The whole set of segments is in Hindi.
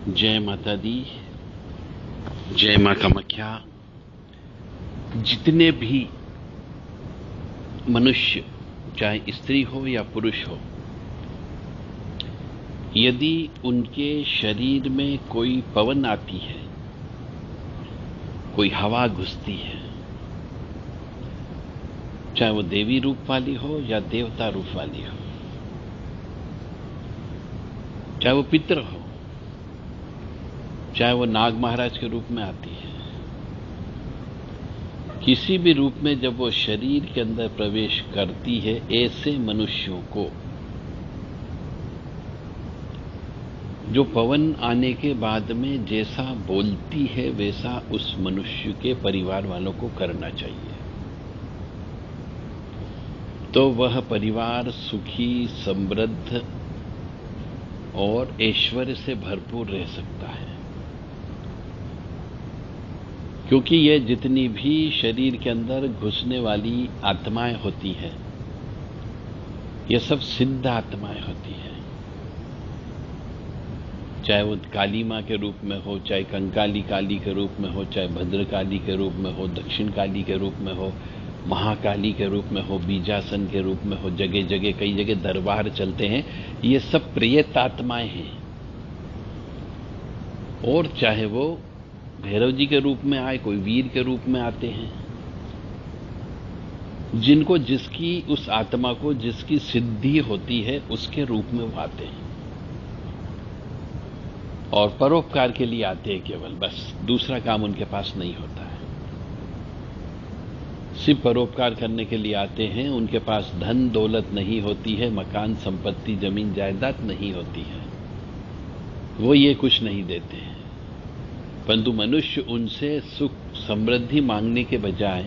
जय माता दी, जय मां कामाख्या। जितने भी मनुष्य, चाहे स्त्री हो या पुरुष हो, यदि उनके शरीर में कोई पवन आती है, कोई हवा घुसती है, चाहे वो देवी रूप वाली हो या देवता रूप वाली हो, चाहे वो पितर हो, चाहे वो नाग महाराज के रूप में आती है, किसी भी रूप में जब वो शरीर के अंदर प्रवेश करती है, ऐसे मनुष्यों को जो पवन आने के बाद में जैसा बोलती है वैसा उस मनुष्य के परिवार वालों को करना चाहिए, तो वह परिवार सुखी, समृद्ध और ऐश्वर्य से भरपूर रह सकता है। क्योंकि ये जितनी भी शरीर के अंदर घुसने वाली आत्माएं होती हैं, ये सब सिद्ध आत्माएं होती हैं। चाहे वो काली मां के रूप में हो, चाहे कंकाली काली के रूप में हो, चाहे भद्रकाली के रूप में हो, दक्षिण काली के रूप में हो, महाकाली के रूप में हो, बीजासन के रूप में हो, जगह जगह कई जगह दरबार चलते हैं। ये सब प्रेत आत्माएं हैं। और चाहे वो भैरव जी के रूप में आए, कोई वीर के रूप में आते हैं, जिनको जिसकी उस आत्मा को जिसकी सिद्धि होती है उसके रूप में वो आते हैं और परोपकार के लिए आते हैं केवल, बस दूसरा काम उनके पास नहीं होता है। सिर्फ परोपकार करने के लिए आते हैं। उनके पास धन दौलत नहीं होती है, मकान संपत्ति जमीन जायदाद नहीं होती है, वो ये कुछ नहीं देते हैं। परंतु मनुष्य उनसे सुख समृद्धि मांगने के बजाय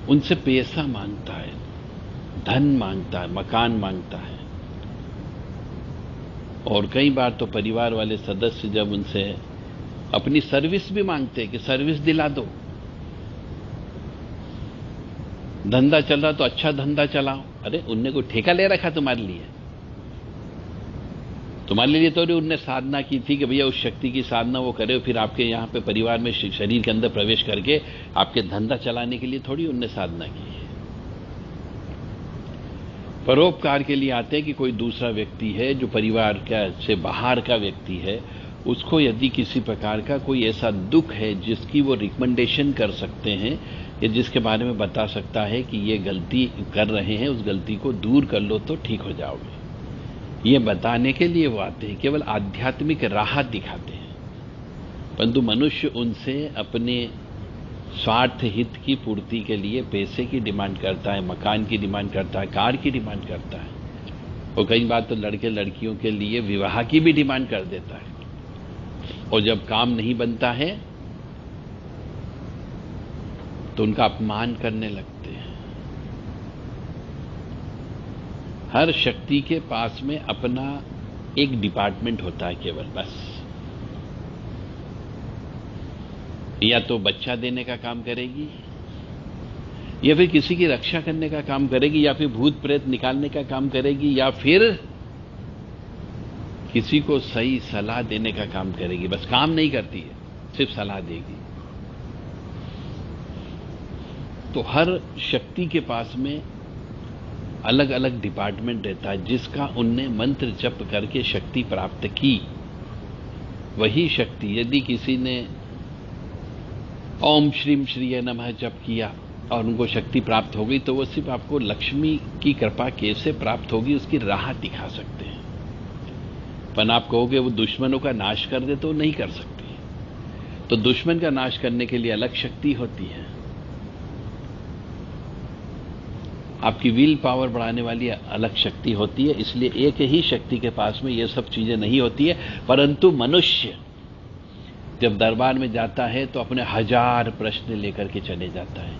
उनसे पैसा मांगता है, धन मांगता है, मकान मांगता है। और कई बार तो परिवार वाले सदस्य जब उनसे अपनी सर्विस भी मांगते हैं कि सर्विस दिला दो, धंधा चल रहा तो अच्छा धंधा चलाओ। अरे उनने कोई ठेका ले रखा तुम्हारे लिए? तुम्हारे लिए तो उनने साधना की थी कि भैया उस शक्ति की साधना वो करे, फिर आपके यहां पे परिवार में शरीर के अंदर प्रवेश करके आपके धंधा चलाने के लिए थोड़ी उनने साधना की है। परोपकार के लिए आते हैं कि कोई दूसरा व्यक्ति है जो परिवार का से बाहर का व्यक्ति है, उसको यदि किसी प्रकार का कोई ऐसा दुख है जिसकी वो रिकमेंडेशन कर सकते हैं या जिसके बारे में बता सकता है कि ये गलती कर रहे हैं, उस गलती को दूर कर लो तो ठीक हो जाओगे, ये बताने के लिए वो आते हैं, केवल आध्यात्मिक राहत दिखाते हैं। परंतु मनुष्य उनसे अपने स्वार्थ हित की पूर्ति के लिए पैसे की डिमांड करता है, मकान की डिमांड करता है, कार की डिमांड करता है, और कई बार तो लड़के लड़कियों के लिए विवाह की भी डिमांड कर देता है। और जब काम नहीं बनता है तो उनका अपमान करने लगते हैं। हर शक्ति के पास में अपना एक डिपार्टमेंट होता है केवल, बस। या तो बच्चा देने का काम करेगी, या फिर किसी की रक्षा करने का काम करेगी, या फिर भूत प्रेत निकालने का काम करेगी, या फिर किसी को सही सलाह देने का काम करेगी। बस काम नहीं करती है, सिर्फ सलाह देगी। तो हर शक्ति के पास में अलग अलग डिपार्टमेंट रहता है, जिसका उनने मंत्र जप करके शक्ति प्राप्त की। वही शक्ति यदि किसी ने ओम श्रीम श्रीय नमः जप किया और उनको शक्ति प्राप्त हो गई, तो वो सिर्फ आपको लक्ष्मी की कृपा कैसे प्राप्त होगी उसकी राह दिखा सकते हैं। पर आप कहोगे वो दुश्मनों का नाश कर दे, तो नहीं कर सकती। तो दुश्मन का नाश करने के लिए अलग शक्ति होती है। आपकी विल पावर बढ़ाने वाली अलग शक्ति होती है। इसलिए एक ही शक्ति के पास में ये सब चीजें नहीं होती है। परंतु मनुष्य जब दरबार में जाता है तो अपने 1000 प्रश्न लेकर के चले जाता है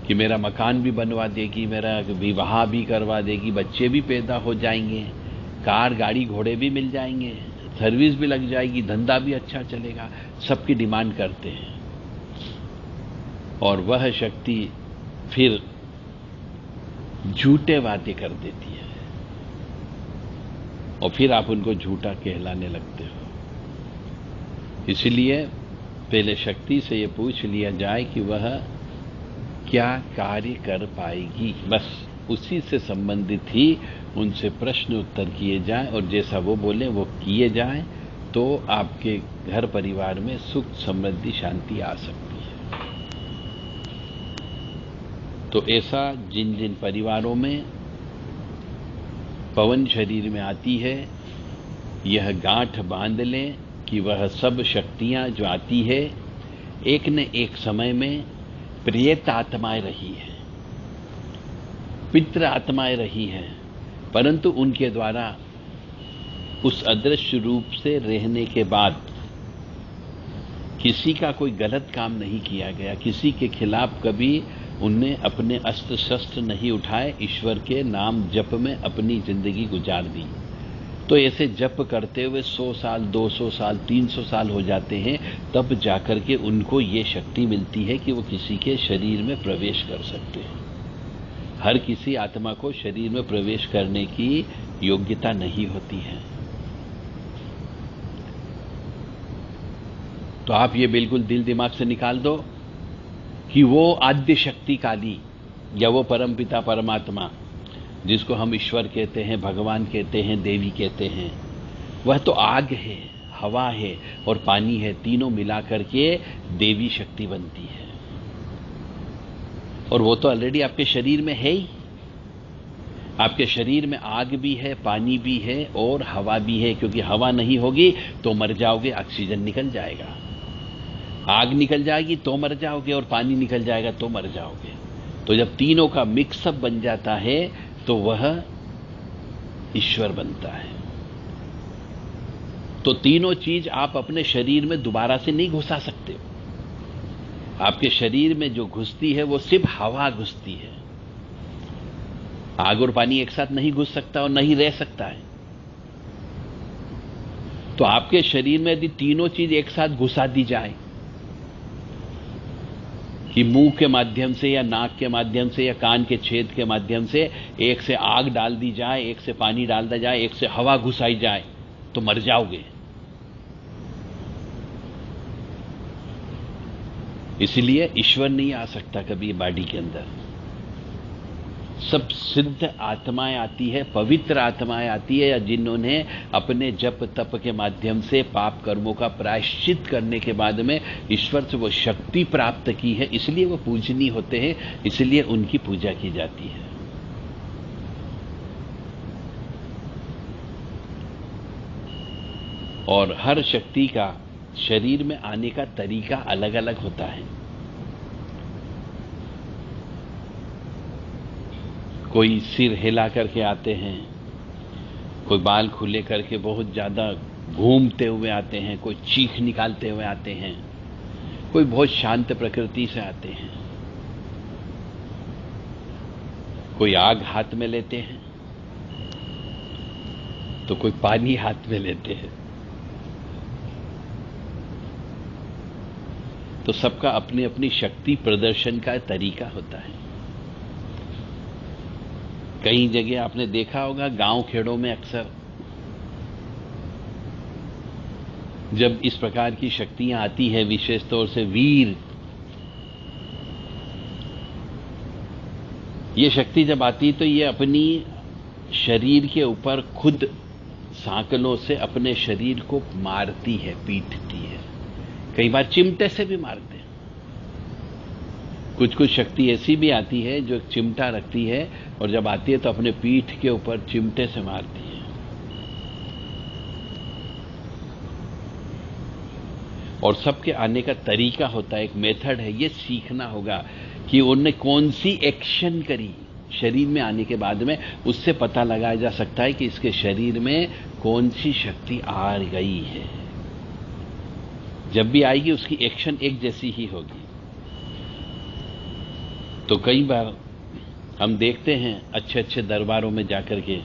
कि मेरा मकान भी बनवा देगी, मेरा विवाह भी करवा देगी, बच्चे भी पैदा हो जाएंगे, कार गाड़ी घोड़े भी मिल जाएंगे, सर्विस भी लग जाएगी, धंधा भी अच्छा चलेगा। सबकी डिमांड करते हैं। और वह शक्ति फिर झूठे वादे कर देती है। और फिर आप उनको झूठा कहलाने लगते हो। इसलिए पहले शक्ति से ये पूछ लिया जाए कि वह क्या कार्य कर पाएगी, बस उसी से संबंधित ही उनसे प्रश्न उत्तर किए जाएं और जैसा वो बोले वो किए जाएं, तो आपके घर परिवार में सुख समृद्धि शांति आ सकती है। तो ऐसा जिन जिन परिवारों में पवन शरीर में आती है, यह गांठ बांध लें कि वह सब शक्तियां जो आती है एक न एक समय में प्रेत आत्माएं रही हैं, पितृ आत्माएं रही हैं, परंतु उनके द्वारा उस अदृश्य रूप से रहने के बाद किसी का कोई गलत काम नहीं किया गया, किसी के खिलाफ कभी उनने अपने अस्त्र शस्त्र नहीं उठाए, ईश्वर के नाम जप में अपनी जिंदगी गुजार दी। तो ऐसे जप करते हुए 100 साल 200 साल 300 साल हो जाते हैं, तब जाकर के उनको ये शक्ति मिलती है कि वो किसी के शरीर में प्रवेश कर सकते हैं। हर किसी आत्मा को शरीर में प्रवेश करने की योग्यता नहीं होती है। तो आप ये बिल्कुल दिल दिमाग से निकाल दो कि वो आद्य शक्ति काली या वो परमपिता परमात्मा जिसको हम ईश्वर कहते हैं, भगवान कहते हैं, देवी कहते हैं, वह तो आग है, हवा है और पानी है, तीनों मिलाकर के देवी शक्ति बनती है। और वो तो ऑलरेडी आपके शरीर में है ही। आपके शरीर में आग भी है, पानी भी है और हवा भी है, क्योंकि हवा नहीं होगी तो मर जाओगे, ऑक्सीजन निकल जाएगा। आग निकल जाएगी तो मर जाओगे और पानी निकल जाएगा तो मर जाओगे। तो जब तीनों का मिक्सअप बन जाता है तो वह ईश्वर बनता है। तो तीनों चीज आप अपने शरीर में दोबारा से नहीं घुसा सकते हो। आपके शरीर में जो घुसती है वो सिर्फ हवा घुसती है। आग और पानी एक साथ नहीं घुस सकता और नहीं रह सकता है। तो आपके शरीर में यदि तीनों चीज एक साथ घुसा दी जाए कि मुंह के माध्यम से या नाक के माध्यम से या कान के छेद के माध्यम से एक से आग डाल दी जाए, एक से पानी डाल दिया जाए, एक से हवा घुसाई जाए, तो मर जाओगे। इसलिए ईश्वर नहीं आ सकता कभी बॉडी के अंदर। सब सिद्ध आत्माएं आती है, पवित्र आत्माएं आती है, या जिन्होंने अपने जप तप के माध्यम से पाप कर्मों का प्रायश्चित करने के बाद में ईश्वर से वो शक्ति प्राप्त की है, इसलिए वो पूजनीय होते हैं, इसलिए उनकी पूजा की जाती है। और हर शक्ति का शरीर में आने का तरीका अलग अलग होता है। कोई सिर हिला करके आते हैं, कोई बाल खुले करके बहुत ज्यादा घूमते हुए आते हैं, कोई चीख निकालते हुए आते हैं, कोई बहुत शांत प्रकृति से आते हैं, कोई आग हाथ में लेते हैं तो कोई पानी हाथ में लेते हैं। तो सबका अपनी अपनी शक्ति प्रदर्शन का तरीका होता है। कई जगह आपने देखा होगा, गांव खेड़ों में अक्सर जब इस प्रकार की शक्तियां आती है, विशेष तौर से वीर, ये शक्ति जब आती तो ये अपनी शरीर के ऊपर खुद सांकलों से अपने शरीर को मारती है, पीटती है। कई बार चिमटे से भी मारते हैं। कुछ कुछ शक्ति ऐसी भी आती है जो एक चिमटा रखती है और जब आती है तो अपने पीठ के ऊपर चिमटे से मारती है। और सबके आने का तरीका होता है, एक मेथड है। ये सीखना होगा कि उन्होंने कौन सी एक्शन करी शरीर में आने के बाद में, उससे पता लगाया जा सकता है कि इसके शरीर में कौन सी शक्ति आ गई है। जब भी आएगी उसकी एक्शन एक जैसी ही होगी। तो कई बार हम देखते हैं अच्छे अच्छे दरबारों में जाकर के,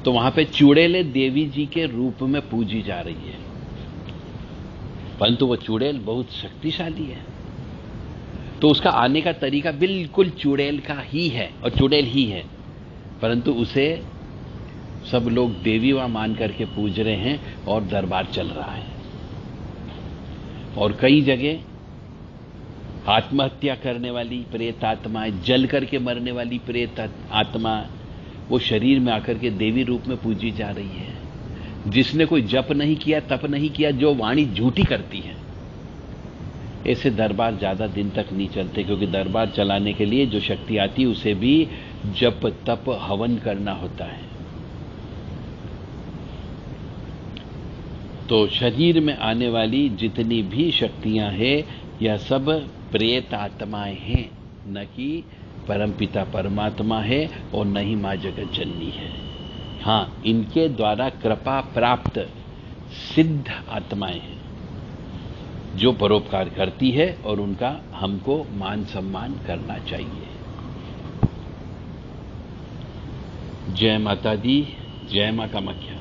तो वहां पे चुड़ैल देवी जी के रूप में पूजी जा रही है, परंतु वो चुड़ैल बहुत शक्तिशाली है। तो उसका आने का तरीका बिल्कुल चुड़ैल का ही है और चुड़ैल ही है, परंतु उसे सब लोग देवी वा मान करके पूज रहे हैं और दरबार चल रहा है। और कई जगह आत्महत्या करने वाली प्रेत आत्माएं, जल करके मरने वाली प्रेत आत्मा वो शरीर में आकर के देवी रूप में पूजी जा रही है। जिसने कोई जप नहीं किया, तप नहीं किया, जो वाणी झूठी करती है, ऐसे दरबार ज्यादा दिन तक नहीं चलते, क्योंकि दरबार चलाने के लिए जो शक्ति आती है उसे भी जप तप हवन करना होता है। तो शरीर में आने वाली जितनी भी शक्तियां हैं, यह सब प्रेत आत्माएं हैं, न कि परमपिता परमात्मा है और न ही मां जगत जननी है। हां, इनके द्वारा कृपा प्राप्त सिद्ध आत्माएं हैं जो परोपकार करती है और उनका हमको मान सम्मान करना चाहिए। जय माता दी, जय मां कामाख्या।